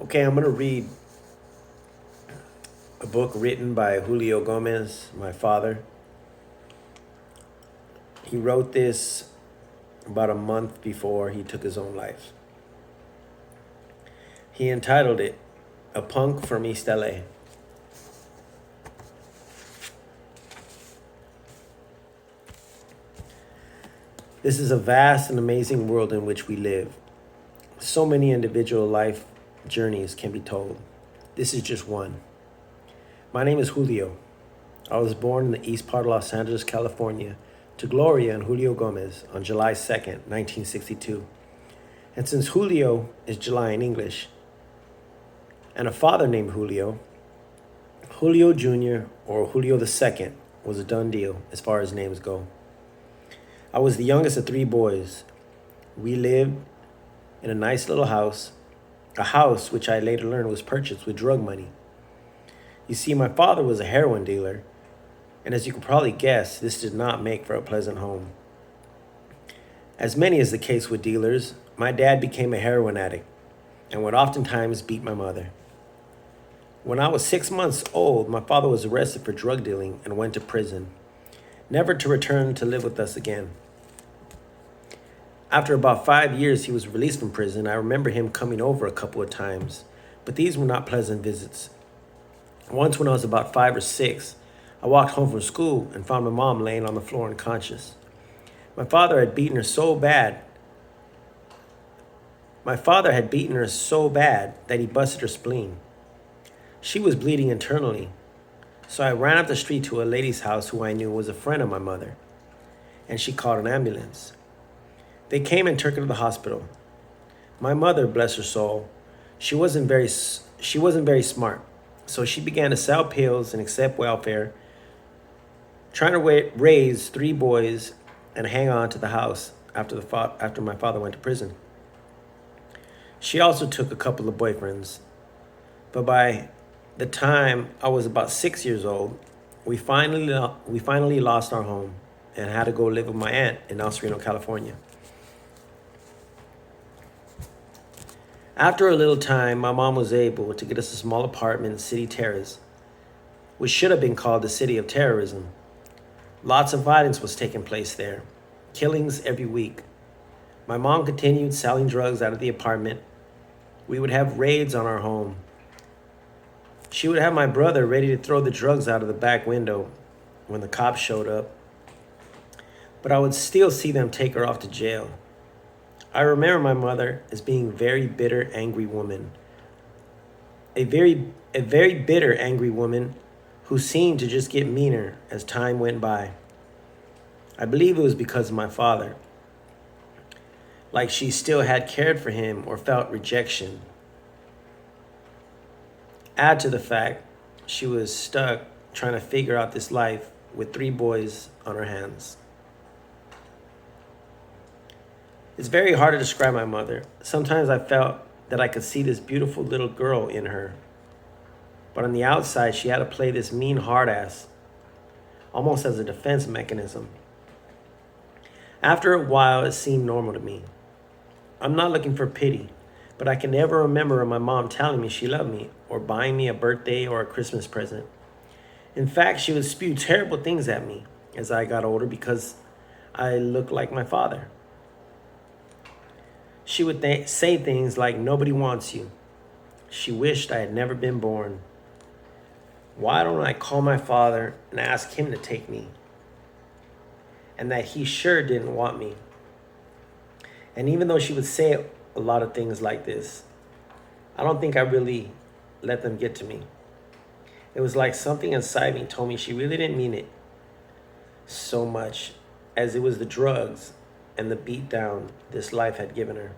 Okay, I'm going to read a book written by Julio Gomez, my father. He wrote this about a month before he took his own life. He entitled it, A Punk from East L.A. This is a vast and amazing world in which we live. So many individual life journeys can be told. This is just one. My name is Julio. I was born in the east part of Los Angeles, California, to Gloria and Julio Gomez on July 2nd, 1962. And since Julio is July in English, and a father named Julio, Julio Jr. or Julio II was a done deal as far as names go. I was the youngest of three boys. We lived in a nice little house, a house which I later learned was purchased with drug money. You see, my father was a heroin dealer, and as you can probably guess, this did not make for a pleasant home. As many is the case with dealers, my dad became a heroin addict and would oftentimes beat my mother. When I was 6 months old, my father was arrested for drug dealing and went to prison, never to return to live with us again. After about 5 years, he was released from prison. I remember him coming over a couple of times, but these were not pleasant visits. Once when I was about 5 or 6, I walked home from school and found my mom laying on the floor unconscious. My father had beaten her so bad that he busted her spleen. She was bleeding internally, so I ran up the street to a lady's house who I knew was a friend of my mother, and she called an ambulance. They came and took her to the hospital. My mother, bless her soul, she wasn't very smart, so she began to sell pills and accept welfare, trying to raise 3 boys and hang on to the house after my father went to prison. She also took a couple of boyfriends, but by the time I was about 6 years old, we finally lost our home and had to go live with my aunt in El Sereno, California. After a little time, my mom was able to get us a small apartment in City Terrace, which should have been called the City of Terrorism. Lots of violence was taking place there, killings every week. My mom continued selling drugs out of the apartment. We would have raids on our home. She would have my brother ready to throw the drugs out of the back window when the cops showed up, but I would still see them take her off to jail. I remember my mother as being a very bitter, angry woman. A very bitter, angry woman who seemed to just get meaner as time went by. I believe it was because of my father. Like she still had cared for him or felt rejection. Add to the fact she was stuck trying to figure out this life with 3 boys on her hands. It's very hard to describe my mother. Sometimes I felt that I could see this beautiful little girl in her. But on the outside, she had to play this mean hard ass, almost as a defense mechanism. After a while, it seemed normal to me. I'm not looking for pity, but I can never remember my mom telling me she loved me or buying me a birthday or a Christmas present. In fact, she would spew terrible things at me as I got older because I looked like my father. She would say things like, "Nobody wants you." She wished I had never been born. Why don't I call my father and ask him to take me? And that he sure didn't want me. And even though she would say a lot of things like this, I don't think I really let them get to me. It was like something inside me told me she really didn't mean it so much as it was the drugs and the beatdown this life had given her.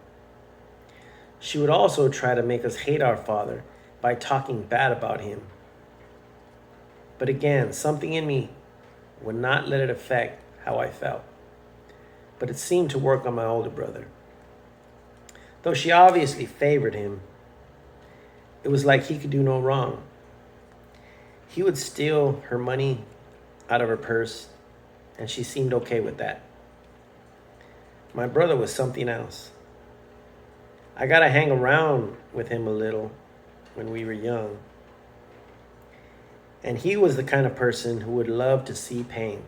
She would also try to make us hate our father by talking bad about him. But again, something in me would not let it affect how I felt. But it seemed to work on my older brother. Though she obviously favored him, it was like he could do no wrong. He would steal her money out of her purse, and she seemed okay with that. My brother was something else. I got to hang around with him a little when we were young. And he was the kind of person who would love to see pain.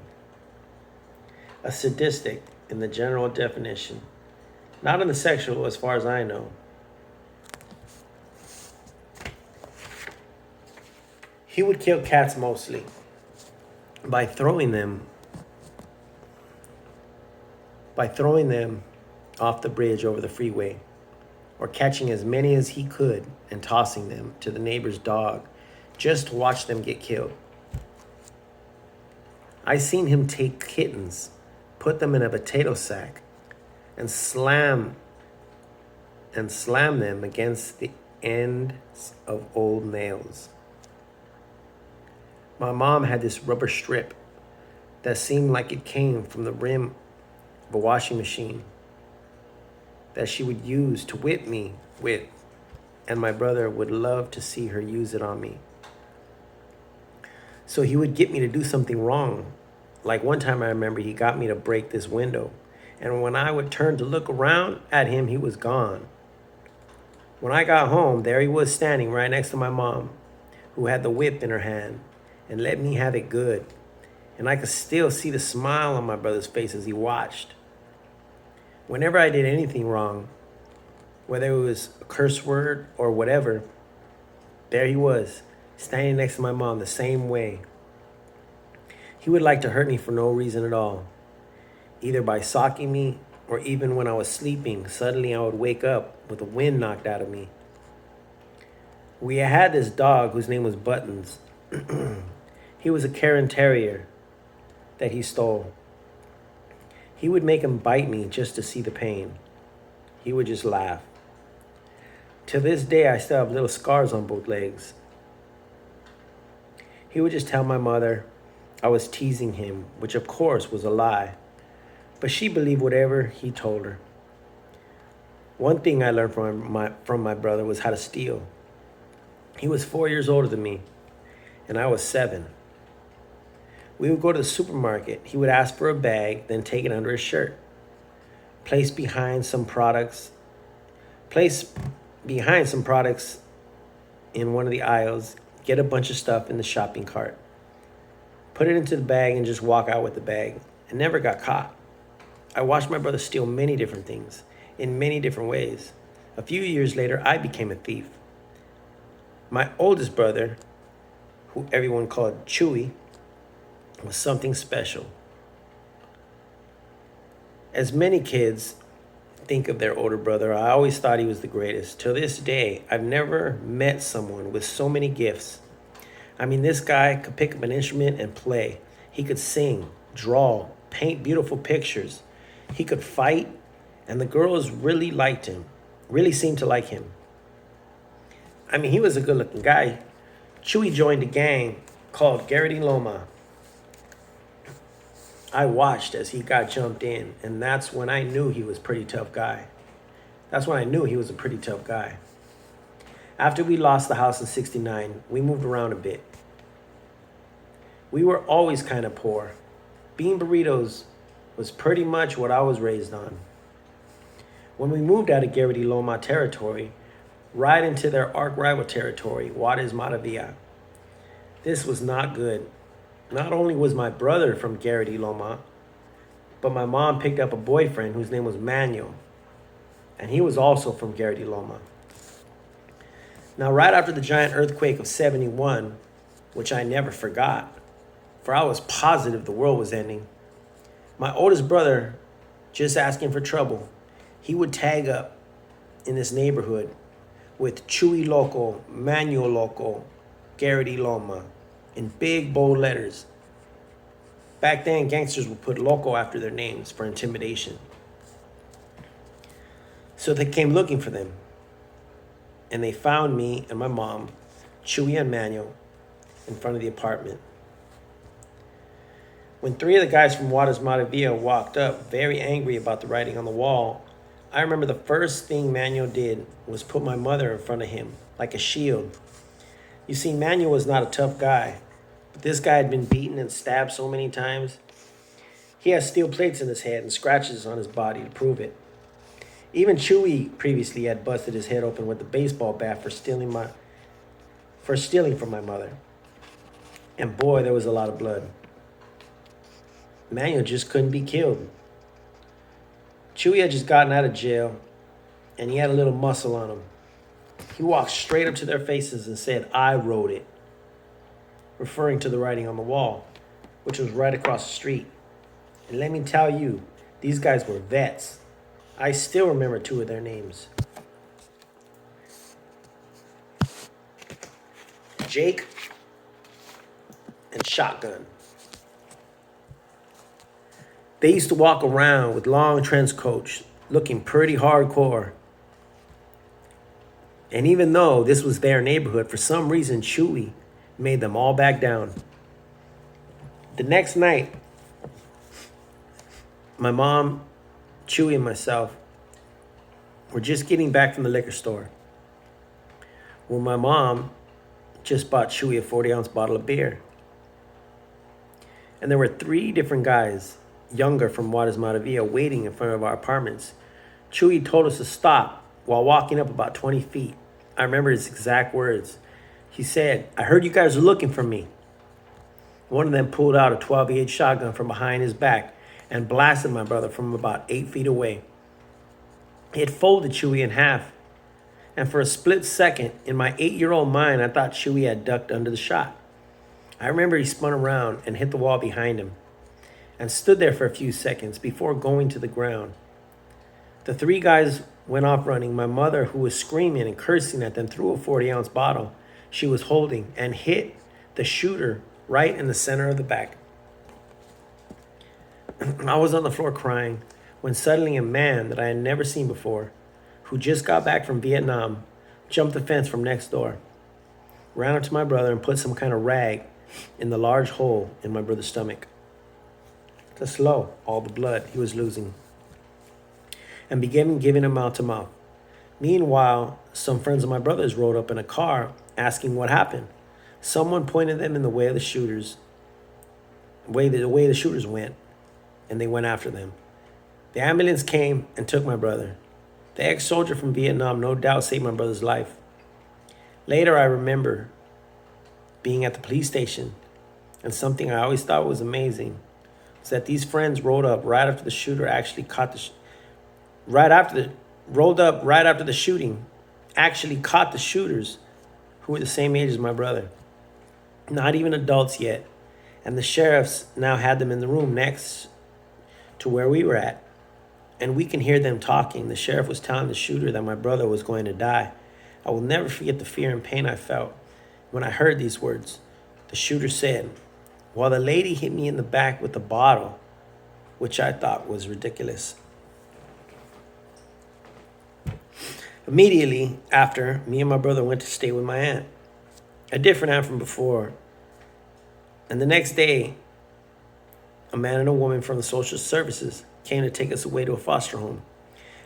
A sadistic in the general definition, not in the sexual as far as I know. He would kill cats mostly by throwing them off the bridge over the freeway, or catching as many as he could and tossing them to the neighbor's dog just to watch them get killed. I seen him take kittens, put them in a potato sack, and slam them against the ends of old nails. My mom had this rubber strip that seemed like it came from the rim of a washing machine that she would use to whip me with, and my brother would love to see her use it on me. So he would get me to do something wrong. Like one time I remember he got me to break this window, and when I would turn to look around at him, he was gone. When I got home, there he was standing right next to my mom, who had the whip in her hand and let me have it good. And I could still see the smile on my brother's face as he watched. Whenever I did anything wrong, whether it was a curse word or whatever, there he was, standing next to my mom the same way. He would like to hurt me for no reason at all, either by socking me or even when I was sleeping, suddenly I would wake up with the wind knocked out of me. We had this dog whose name was Buttons. He was a Karen Terrier that he stole. He would make him bite me just to see the pain. He would just laugh. To this day, I still have little scars on both legs. He would just tell my mother I was teasing him, which of course was a lie, but she believed whatever he told her. One thing I learned from my brother was how to steal. He was 4 years older than me, and I was 7. We would go to the supermarket. He would ask for a bag, then take it under his shirt. Place behind some products in one of the aisles, get a bunch of stuff in the shopping cart, put it into the bag, and just walk out with the bag, and never got caught. I watched my brother steal many different things in many different ways. A few years later, I became a thief. My oldest brother, who everyone called Chewy, was something special. As many kids think of their older brother, I always thought he was the greatest. To this day, I've never met someone with so many gifts. I mean, this guy could pick up an instrument and play. He could sing, draw, paint beautiful pictures. He could fight, and the girls really liked him, really seemed to like him. I mean, he was a good-looking guy. Chewy joined a gang called Garrity Loma. I watched as he got jumped in, and that's when I knew he was a pretty tough guy. After we lost the house in '69, we moved around a bit. We were always kind of poor. Bean burritos was pretty much what I was raised on. When we moved out of Garrity Loma territory, right into their arch rival territory, Juarez Maravilla, this was not good. Not only was my brother from Garrity Loma, but my mom picked up a boyfriend whose name was Manuel, and he was also from Garrity Loma. Now, right after the giant earthquake of '71, which I never forgot, for I was positive the world was ending, my oldest brother, just asking for trouble, he would tag up in this neighborhood with Chewy Loco, Manuel Loco, Garrity Loma, in big, bold letters. Back then, gangsters would put Loco after their names for intimidation. So they came looking for them. And they found me and my mom, Chewy and Manuel, in front of the apartment. When 3 of the guys from Juarez Maravilla walked up, very angry about the writing on the wall, I remember the first thing Manuel did was put my mother in front of him, like a shield. You see, Manuel was not a tough guy, but this guy had been beaten and stabbed so many times. He has steel plates in his head and scratches on his body to prove it. Even Chewy previously had busted his head open with a baseball bat for stealing for stealing from my mother. And boy, there was a lot of blood. Manuel just couldn't be killed. Chewy had just gotten out of jail, and he had a little muscle on him. He walked straight up to their faces and said, "I wrote it," referring to the writing on the wall, which was right across the street. And let me tell you, these guys were vets. I still remember two of their names. Jake and Shotgun. They used to walk around with long trench coats, looking pretty hardcore. And even though this was their neighborhood, for some reason, Chewy made them all back down. The next night, my mom, Chewy, and myself were just getting back from the liquor store, where my mom just bought Chewy a 40-ounce bottle of beer. And there were 3 different guys, younger, from Juarez Maravilla, waiting in front of our apartments. Chewy told us to stop while walking up about 20 feet. I remember his exact words. He said, "I heard you guys were looking for me." One of them pulled out a 12-gauge shotgun from behind his back and blasted my brother from about 8 feet away. It folded Chewy in half. And for a split second, in my 8-year-old mind, I thought Chewy had ducked under the shot. I remember he spun around and hit the wall behind him and stood there for a few seconds before going to the ground. The 3 guys went off running. My mother, who was screaming and cursing at them, threw a 40-ounce bottle she was holding and hit the shooter right in the center of the back. I was on the floor crying when suddenly a man that I had never seen before, who just got back from Vietnam, jumped the fence from next door, ran up to my brother and put some kind of rag in the large hole in my brother's stomach to slow all the blood he was losing, and began giving him mouth to mouth. Meanwhile, some friends of my brother's rode up in a car asking what happened. Someone pointed them in the way of the shooters, the way the shooters went, and they went after them. The ambulance came and took my brother. The ex-soldier from Vietnam no doubt saved my brother's life. Later, I remember being at the police station, and something I always thought was amazing was that these friends rolled up right after the shooter actually caught the shooting, actually caught the shooters, who were the same age as my brother. Not even adults yet. And the sheriffs now had them in the room next to where we were at. And we can hear them talking. The sheriff was telling the shooter that my brother was going to die. I will never forget the fear and pain I felt when I heard these words. The shooter said, "While the lady hit me in the back with a bottle," which I thought was ridiculous. Immediately after, me and my brother went to stay with my aunt, a different aunt from before. And the next day, a man and a woman from the social services came to take us away to a foster home.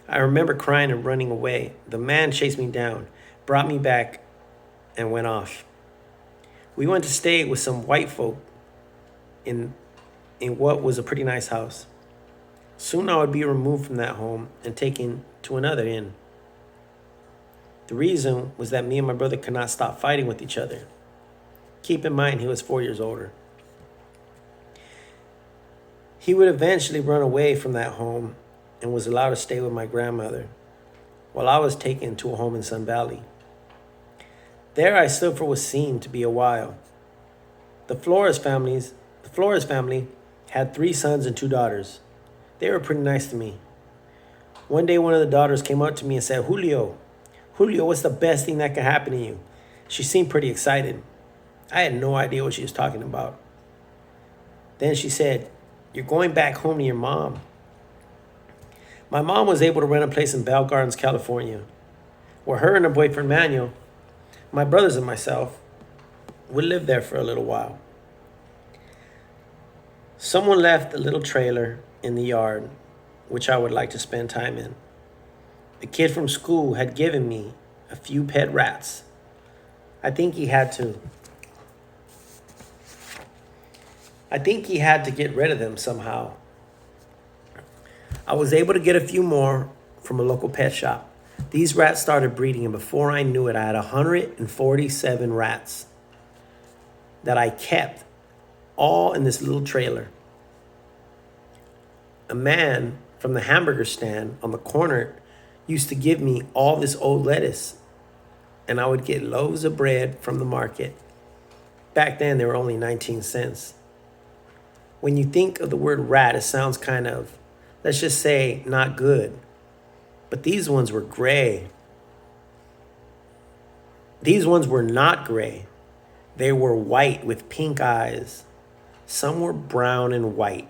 I remember crying and running away. The man chased me down, brought me back, and went off. We went to stay with some white folk in what was a pretty nice house. Soon I would be removed from that home and taken to another inn. The reason was that me and my brother could not stop fighting with each other. Keep in mind, he was 4 years older. He would eventually run away from that home and was allowed to stay with my grandmother while I was taken to a home in Sun Valley. There I stood for what seemed to be a while. The Flores family had 3 sons and 2 daughters. They were pretty nice to me. One day, one of the daughters came up to me and said, Julio, what's the best thing that could happen to you?" She seemed pretty excited. I had no idea what she was talking about. Then she said, "You're going back home to your mom." My mom was able to rent a place in Bell Gardens, California, where her and her boyfriend Manuel, my brothers and myself, would live there for a little while. Someone left a little trailer in the yard, which I would like to spend time in. A kid from school had given me a few pet rats. I think he had to get rid of them somehow. I was able to get a few more from a local pet shop. These rats started breeding, and before I knew it, I had 147 rats that I kept all in this little trailer. A man from the hamburger stand on the corner used to give me all this old lettuce, and I would get loaves of bread from the market. Back then, they were only 19 cents. When you think of the word rat, it sounds kind of, let's just say, not good. But these ones were gray. These ones were not gray. They were white with pink eyes. Some were brown and white.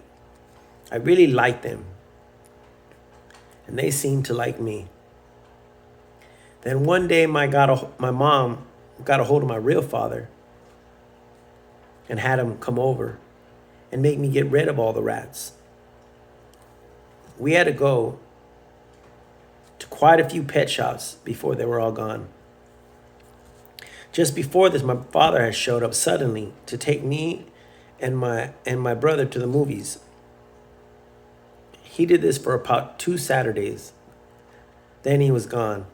I really liked them. And they seemed to like me. Then one day my mom got a hold of my real father and had him come over and make me get rid of all the rats. We had to go to quite a few pet shops before they were all gone. Just before this, my father had showed up suddenly to take me and my brother to the movies. He did this for about 2 Saturdays. Then he was gone.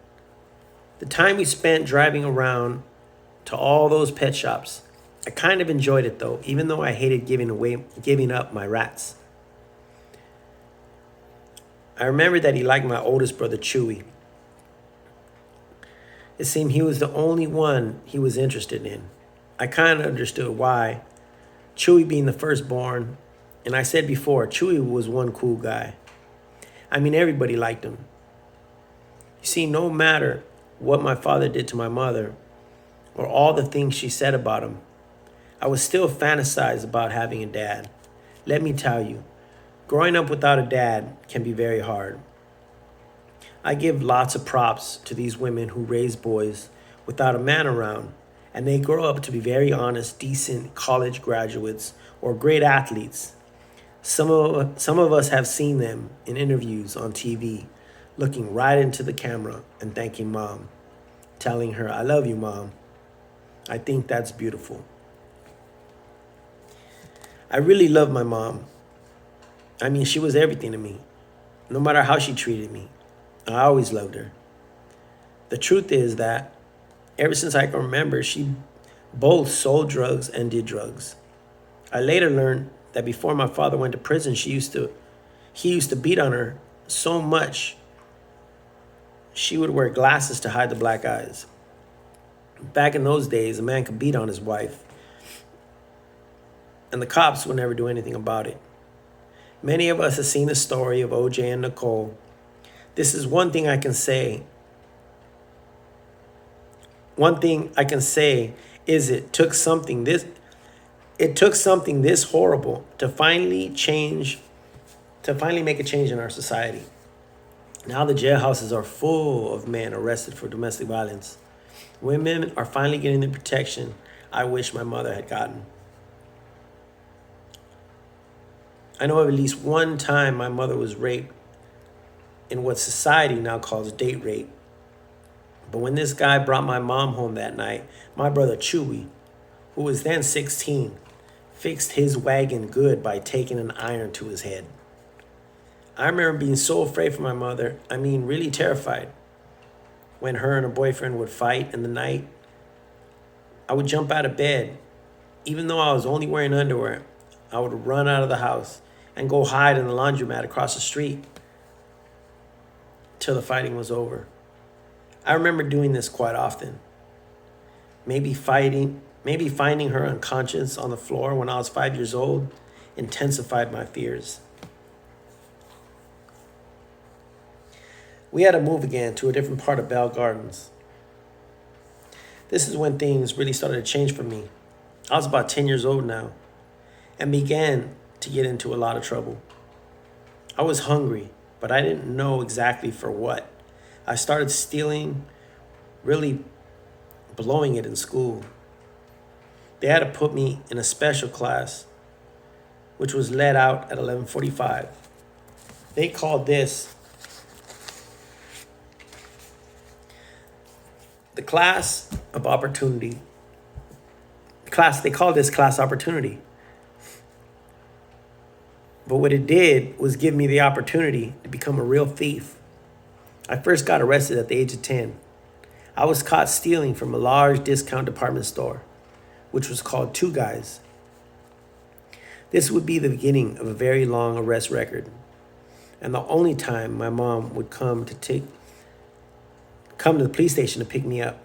The time we spent driving around to all those pet shops, I kind of enjoyed it though, even though I hated giving up my rats. I remember that he liked my oldest brother, Chewy. It seemed he was the only one he was interested in. I kind of understood why. Chewy being the firstborn, and I said before, Chewy was one cool guy. I mean, everybody liked him. You see, no matter what my father did to my mother, or all the things she said about him, I was still fantasized about having a dad. Let me tell you, growing up without a dad can be very hard. I give lots of props to these women who raise boys without a man around, and they grow up to be very honest, decent college graduates or great athletes. Some of us have seen them in interviews on TV, looking right into the camera and thanking mom, telling her, "I love you, mom." I think that's beautiful. I really love my mom. I mean, she was everything to me. No matter how she treated me, I always loved her. The truth is that ever since I can remember, she both sold drugs and did drugs. I later learned that before my father went to prison, he used to beat on her so much she would wear glasses to hide the black eyes. Back in those days, a man could beat on his wife, and the cops would never do anything about it. Many of us have seen the story of OJ and Nicole. This is one thing I can say. One thing I can say is it took something this horrible to finally make a change in our society. Now the jailhouses are full of men arrested for domestic violence. Women are finally getting the protection I wish my mother had gotten. I know of at least one time my mother was raped in what society now calls date rape. But when this guy brought my mom home that night, my brother Chewy, who was then 16, fixed his wagon good by taking an iron to his head. I remember being so afraid for my mother, really terrified. When her and her boyfriend would fight in the night, I would jump out of bed. Even though I was only wearing underwear, I would run out of the house and go hide in the laundromat across the street till the fighting was over. I remember doing this quite often. Maybe finding her unconscious on the floor when I was 5 years old intensified my fears. We had to move again to a different part of Bell Gardens. This is when things really started to change for me. I was about 10 years old now and began to get into a lot of trouble. I was hungry, but I didn't know exactly for what. I started stealing, really blowing it in school. They had to put me in a special class, which was let out at 11:45. They called this the class of opportunity. They called this class opportunity. But what it did was give me the opportunity to become a real thief. I first got arrested at the age of 10. I was caught stealing from a large discount department store, which was called Two Guys. This would be the beginning of a very long arrest record, and the only time my mom would come to the police station to pick me up.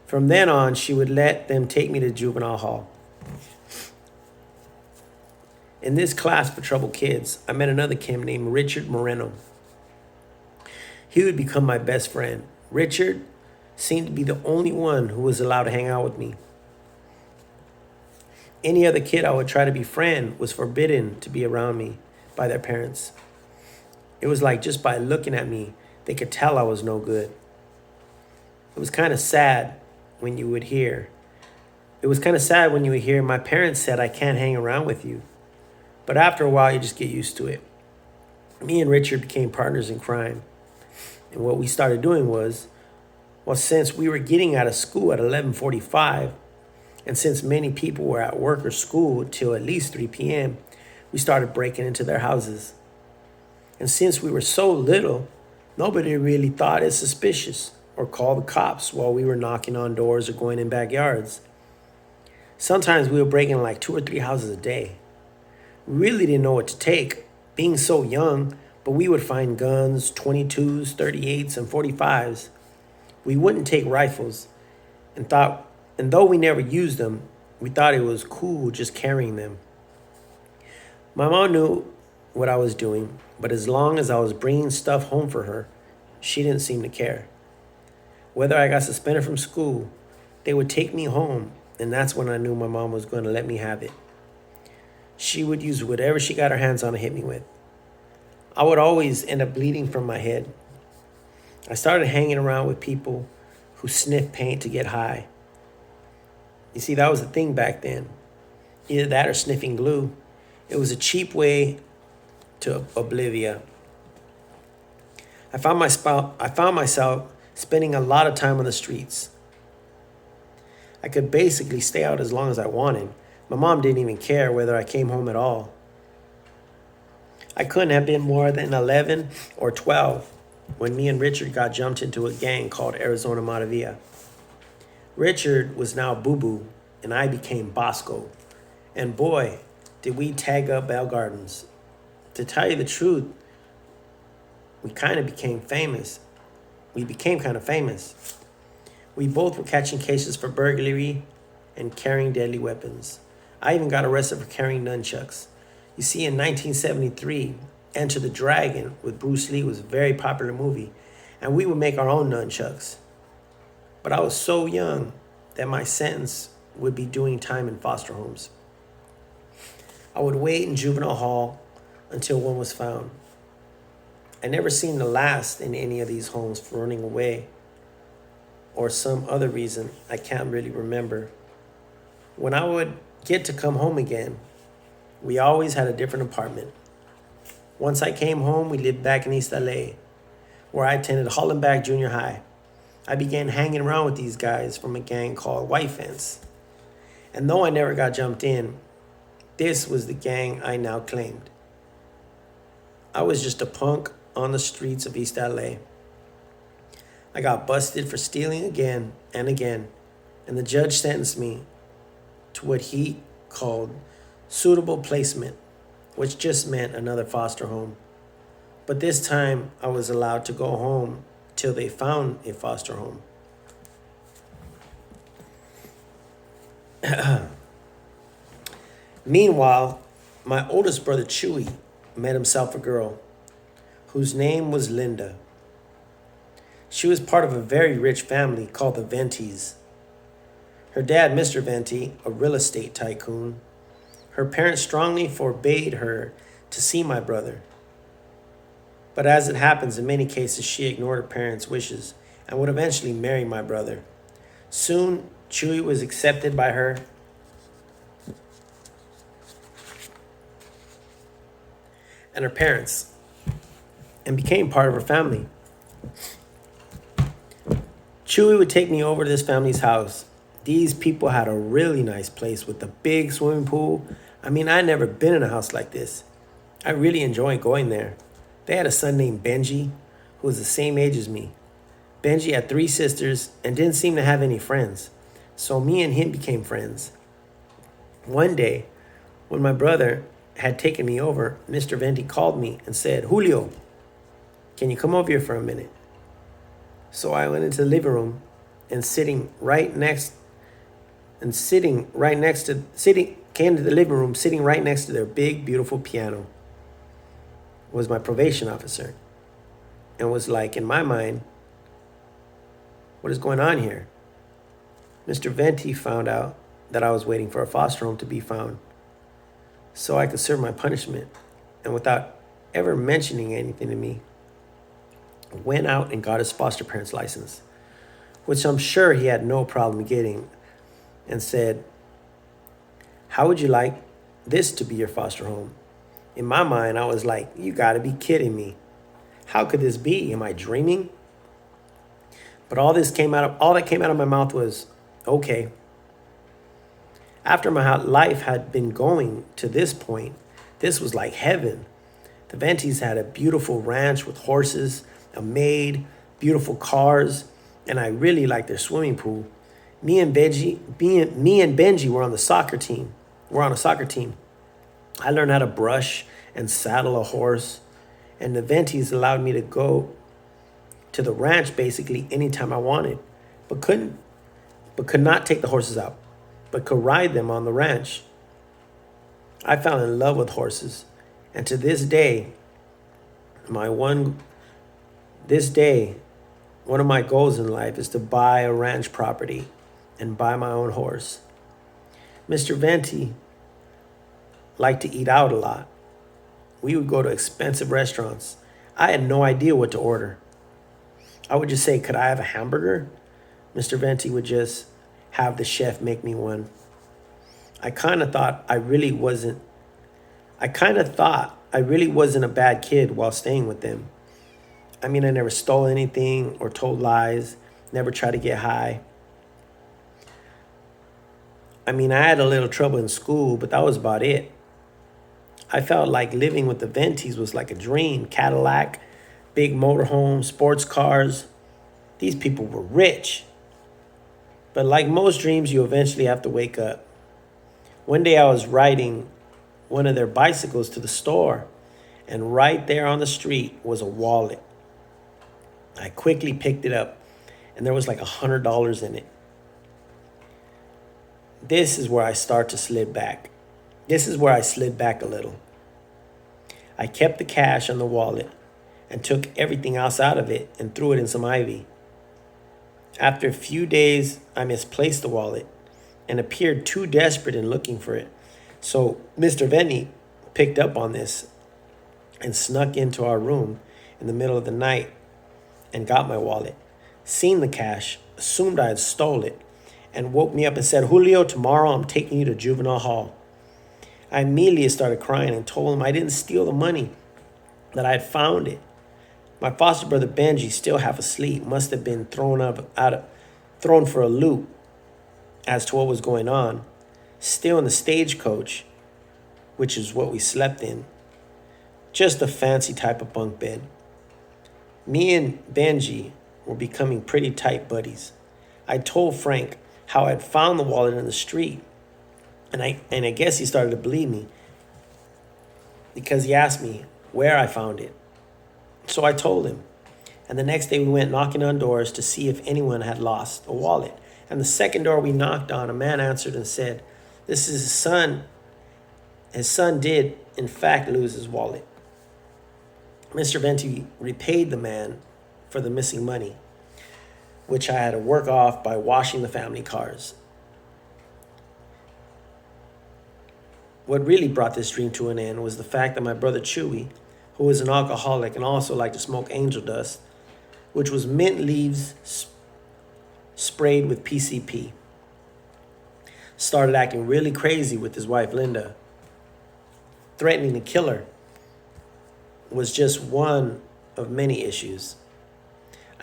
From then on, she would let them take me to juvenile hall. In this class for troubled kids, I met another kid named Richard Moreno. He would become my best friend. Richard seemed to be the only one who was allowed to hang out with me. Any other kid I would try to befriend was forbidden to be around me by their parents. It was like just by looking at me, they could tell I was no good. It was kind of sad when you would hear, my parents said, I can't hang around with you. But after a while, you just get used to it. Me and Richard became partners in crime. And what we started doing was, since we were getting out of school at 11:45, and since many people were at work or school till at least 3 p.m., we started breaking into their houses. And since we were so little, nobody really thought it suspicious or called the cops while we were knocking on doors or going in backyards. Sometimes we were breaking like 2 or 3 houses a day. We really didn't know what to take, being so young, but we would find guns, 22s, 38s, and 45s. We wouldn't take rifles, and though we never used them, we thought it was cool just carrying them. My mom knew what I was doing, but as long as I was bringing stuff home for her, she didn't seem to care. Whether I got suspended from school, they would take me home, and that's when I knew my mom was going to let me have it. She would use whatever she got her hands on to hit me with. I would always end up bleeding from my head. I started hanging around with people who sniffed paint to get high. You see, that was the thing back then. Either that or sniffing glue. It was a cheap way to oblivion. I found myself spending a lot of time on the streets. I could basically stay out as long as I wanted. My mom didn't even care whether I came home at all. I couldn't have been more than 11 or 12 when me and Richard got jumped into a gang called Arizona Maravilla. Richard was now Boo Boo, and I became Bosco. And boy, did we tag up Bell Gardens. To tell you the truth, we became kind of famous. We both were catching cases for burglary and carrying deadly weapons. I even got arrested for carrying nunchucks. You see, in 1973, Enter the Dragon with Bruce Lee was a very popular movie, and we would make our own nunchucks. But I was so young that my sentence would be doing time in foster homes. I would wait in juvenile hall until one was found. I never seemed to last in any of these homes for running away or some other reason I can't really remember. When I would get to come home again, we always had a different apartment. Once I came home, we lived back in East L.A., where I attended Hollenbach Junior High. I began hanging around with these guys from a gang called White Fence. And though I never got jumped in, this was the gang I now claimed. I was just a punk on the streets of East L.A. I got busted for stealing again and again, and the judge sentenced me to what he called suitable placement, which just meant another foster home. But this time, I was allowed to go home till they found a foster home. Meanwhile, my oldest brother, Chewy, met himself a girl whose name was Linda. She was part of a very rich family called the Ventis. Her dad, Mr. Venti, a real estate tycoon. Her parents strongly forbade her to see my brother. But as it happens in many cases, she ignored her parents' wishes and would eventually marry my brother. Soon, Chewy was accepted by her and her parents and became part of her family. Chewy would take me over to this family's house. These people had a really nice place with a big swimming pool. I mean, I'd never been in a house like this. I really enjoyed going there. They had a son named Benji, who was the same age as me. Benji had 3 sisters and didn't seem to have any friends, so me and him became friends. One day, when my brother had taken me over, Mr. Venti called me and said, "Julio, can you come over here for a minute?" So I went into the living room and came to the living room, sitting right next to their big, beautiful piano, was my probation officer, and was like, in my mind, what is going on here? Mr. Venti found out that I was waiting for a foster home to be found so I could serve my punishment, and without ever mentioning anything to me, went out and got his foster parents license, which I'm sure he had no problem getting, and said, "How would you like this to be your foster home?" In my mind, I was like, you gotta be kidding me. How could this be? Am I dreaming? But all that came out of my mouth was, okay. After my life had been going to this point, this was like heaven. The Ventis had a beautiful ranch with horses, a maid, beautiful cars, and I really liked their swimming pool. Me and Benji were on the soccer team. We're on a soccer team. I learned how to brush and saddle a horse, and the Ventis allowed me to go to the ranch basically anytime I wanted, but could not take the horses out, but could ride them on the ranch. I fell in love with horses, and to this day, one of my goals in life is to buy a ranch property and buy my own horse. Mr. Venti liked to eat out a lot. We would go to expensive restaurants. I had no idea what to order. I would just say, "Could I have a hamburger?" Mr. Venti would just have the chef make me one. I kind of thought I really wasn't a bad kid while staying with them. I mean, I never stole anything or told lies, never tried to get high. I mean, I had a little trouble in school, but that was about it. I felt like living with the Ventis was like a dream. Cadillac, big motorhome, sports cars. These people were rich. But like most dreams, you eventually have to wake up. One day I was riding one of their bicycles to the store, and right there on the street was a wallet. I quickly picked it up, and there was like $100 in it. This is where I start to slid back. This is where I slid back a little. I kept the cash on the wallet and took everything else out of it and threw it in some ivy. After a few days, I misplaced the wallet and appeared too desperate in looking for it. So Mr. Venti picked up on this and snuck into our room in the middle of the night and got my wallet, seen the cash, assumed I had stole it, and woke me up and said, "Julio, tomorrow I'm taking you to juvenile hall." I immediately started crying and told him I didn't steal the money, that I had found it. My foster brother Benji, still half asleep, must have been thrown for a loop as to what was going on, still in the stagecoach, which is what we slept in, just a fancy type of bunk bed. Me and Benji were becoming pretty tight buddies. I told Frank how I had found the wallet in the street, and I guess he started to believe me because he asked me where I found it. So I told him, and the next day we went knocking on doors to see if anyone had lost a wallet. And the second door we knocked on, a man answered and said, "This is his son. His son did, in fact, lose his wallet." Mr. Venti repaid the man for the missing money, which I had to work off by washing the family cars. What really brought this dream to an end was the fact that my brother Chewy, who was an alcoholic and also liked to smoke angel dust, which was mint leaves sprayed with PCP, started acting really crazy with his wife Linda, threatening to kill her. Was just one of many issues.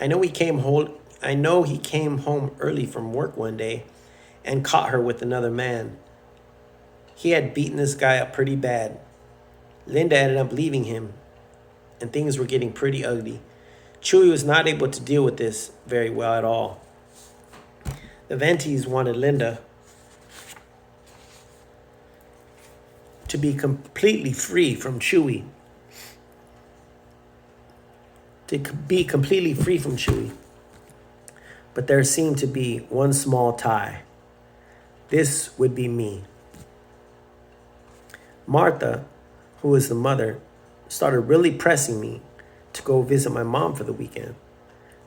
I know he came home early from work one day and caught her with another man. He had beaten this guy up pretty bad. Linda ended up leaving him, and things were getting pretty ugly. Chewy was not able to deal with this very well at all. The Ventis wanted Linda to be completely free from Chewy. But there seemed to be one small tie. This would be me. Martha, who was the mother, started really pressing me to go visit my mom for the weekend.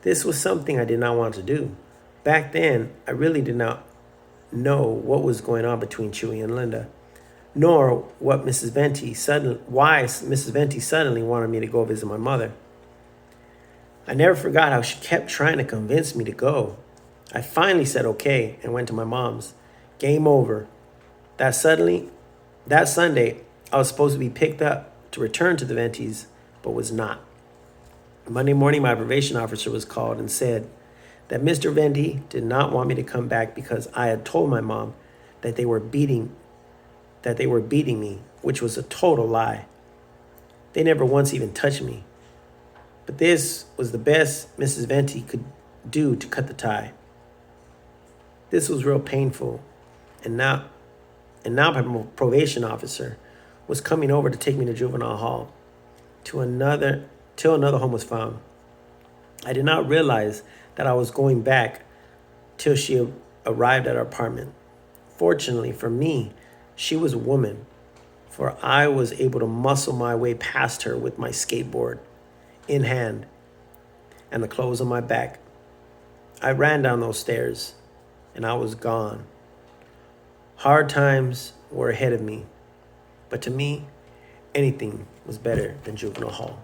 This was something I did not want to do. Back then, I really did not know what was going on between Chewy and Linda, nor why Mrs. Venti suddenly wanted me to go visit my mother. I never forgot how she kept trying to convince me to go. I finally said okay and went to my mom's. Game over. That Sunday, I was supposed to be picked up to return to the Ventis, but was not. Monday morning, my probation officer was called and said that Mr. Venti did not want me to come back because I had told my mom that they were beating me, which was a total lie. They never once even touched me. But this was the best Mrs. Venti could do to cut the tie. This was real painful, and now my probation officer was coming over to take me to juvenile hall till another home was found. I did not realize that I was going back till she arrived at our apartment. Fortunately for me, she was a woman, for I was able to muscle my way past her with my skateboard in hand and the clothes on my back. I ran down those stairs and I was gone. Hard times were ahead of me, but to me, anything was better than juvenile hall.